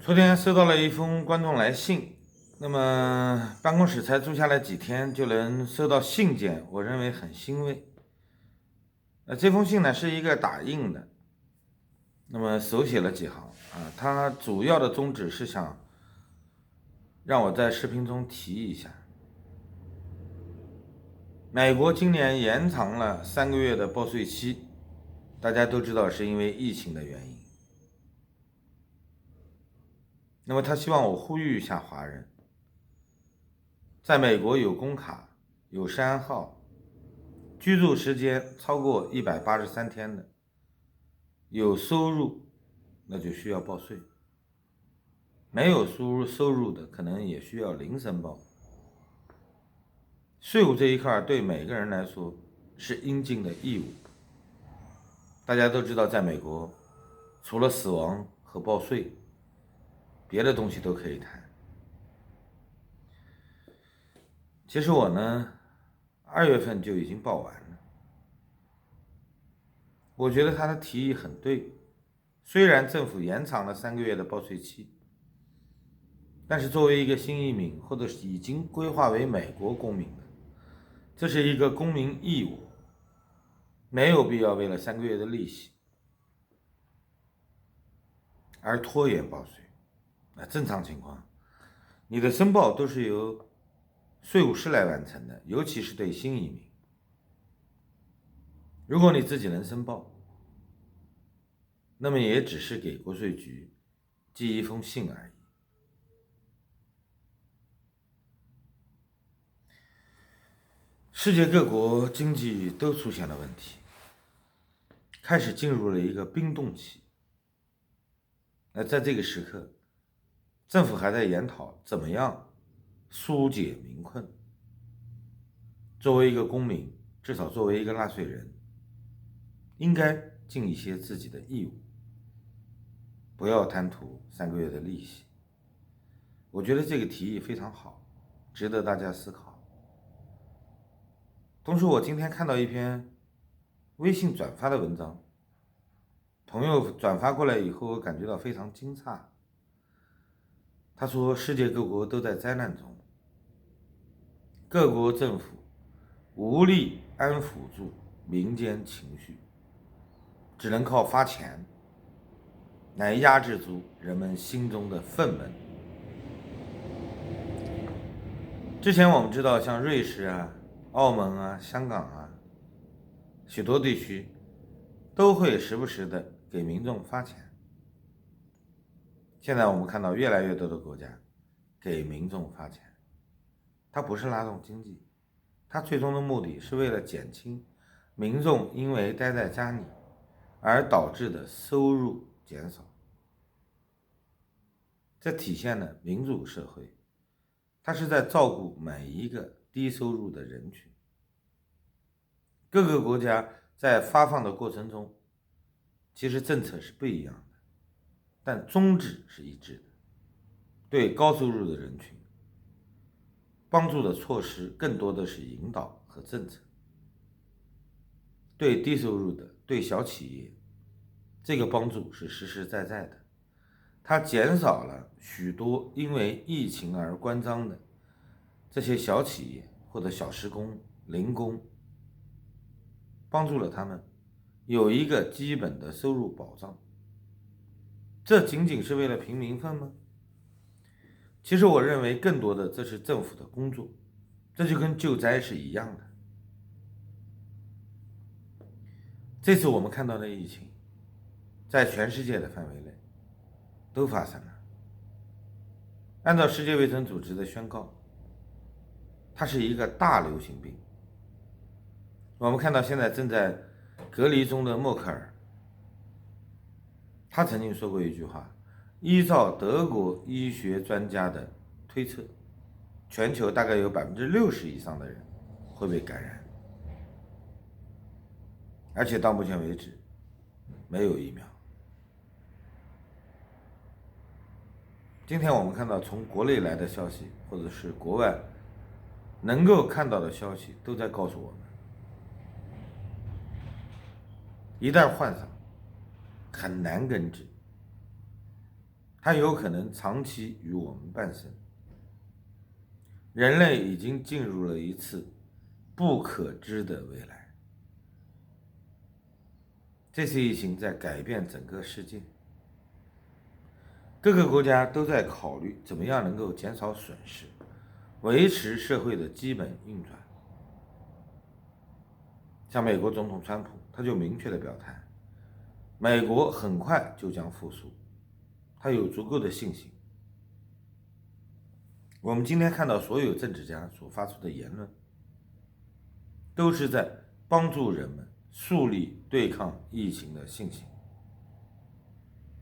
昨天收到了一封观众来信，那么办公室才住下来几天就能收到信件，我认为很欣慰。这封信呢是一个打印的，那么手写了几行啊，它主要的宗旨是想让我在视频中提一下，美国今年延长了3个月的报税期，大家都知道是因为疫情的原因。那么他希望我呼吁一下华人，在美国有工卡、有社安号、居住时间超过183天的，有收入那就需要报税，没有收入的可能也需要零申报。税务这一块对每个人来说是应尽的义务。大家都知道，在美国除了死亡和报税，别的东西都可以谈。其实我呢，2月份就已经报完了。我觉得他的提议很对，虽然政府延长了3个月的报税期，但是作为一个新移民或者是已经规划为美国公民的，这是一个公民义务，没有必要为了3个月的利息而拖延报税。正常情况，你的申报都是由税务师来完成的，尤其是对新移民。如果你自己能申报，那么也只是给国税局寄一封信而已。世界各国经济都出现了问题，开始进入了一个冰冻期。在这个时刻，政府还在研讨怎么样疏解民困。作为一个公民，至少作为一个纳税人，应该尽一些自己的义务，不要贪图3个月的利息。我觉得这个提议非常好，值得大家思考。同时，我今天看到一篇微信转发的文章，朋友转发过来以后，我感觉到非常惊诧。他说，世界各国都在灾难中，各国政府无力安抚住民间情绪，只能靠发钱来压制住人们心中的愤懑。之前我们知道，像瑞士啊、澳门啊、香港啊，许多地区都会时不时的给民众发钱。现在我们看到越来越多的国家给民众发钱，它不是拉动经济，它最终的目的是为了减轻民众因为待在家里而导致的收入减少。这体现了民主社会，它是在照顾每一个低收入的人群。各个国家在发放的过程中，其实政策是不一样的，但宗旨是一致的。对高收入的人群，帮助的措施更多的是引导和政策；对低收入的、对小企业，这个帮助是实实在在的。它减少了许多因为疫情而关张的这些小企业或者小时工、零工，帮助了他们有一个基本的收入保障。这仅仅是为了平民愤吗？其实我认为更多的这是政府的工作，这就跟救灾是一样的。这次我们看到的疫情，在全世界的范围内都发生了。按照世界卫生组织的宣告，它是一个大流行病。我们看到现在正在隔离中的默克尔，他曾经说过一句话，依照德国医学专家的推测，全球大概有60%以上的人会被感染，而且到目前为止没有疫苗。今天我们看到从国内来的消息，或者是国外能够看到的消息，都在告诉我们，一旦患上，很难根治。它有可能长期与我们伴生。人类已经进入了一次不可知的未来。这次疫情在改变整个世界，各个国家都在考虑怎么样能够减少损失，维持社会的基本运转。像美国总统川普，他就明确的表态，美国很快就将复苏，他有足够的信心。我们今天看到所有政治家所发出的言论，都是在帮助人们树立对抗疫情的信心。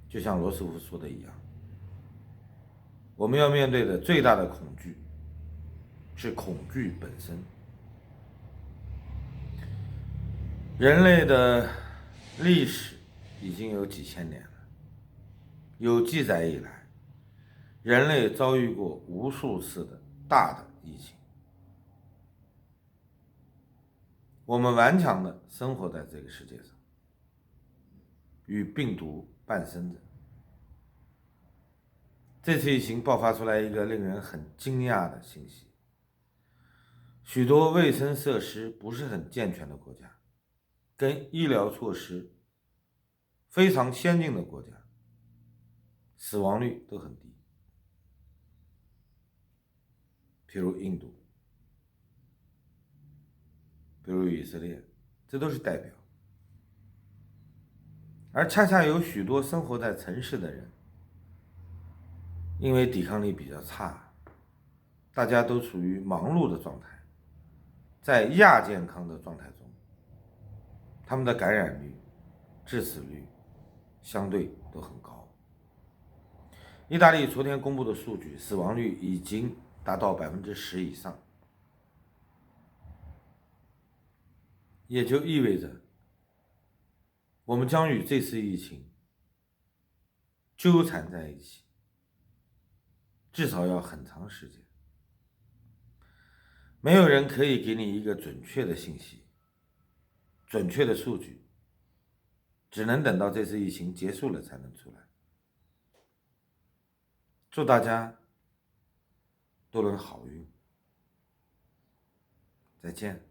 就像罗斯福说的一样，我们要面对的最大的恐惧是恐惧本身。人类的历史已经有几千年了，有记载以来，人类遭遇过无数次的大的疫情。我们顽强地生活在这个世界上，与病毒伴生着。这次疫情爆发出来一个令人很惊讶的信息：许多卫生设施不是很健全的国家，跟医疗措施非常先进的国家，死亡率都很低。譬如印度，比如以色列，这都是代表。而恰恰有许多生活在城市的人，因为抵抗力比较差，大家都处于忙碌的状态，在亚健康的状态中，他们的感染率、致死率相对都很高。意大利昨天公布的数据，死亡率已经达到10%以上，也就意味着我们将与这次疫情纠缠在一起，至少要很长时间。没有人可以给你一个准确的信息、准确的数据，只能等到这次疫情结束了才能出来。祝大家都能好运，再见。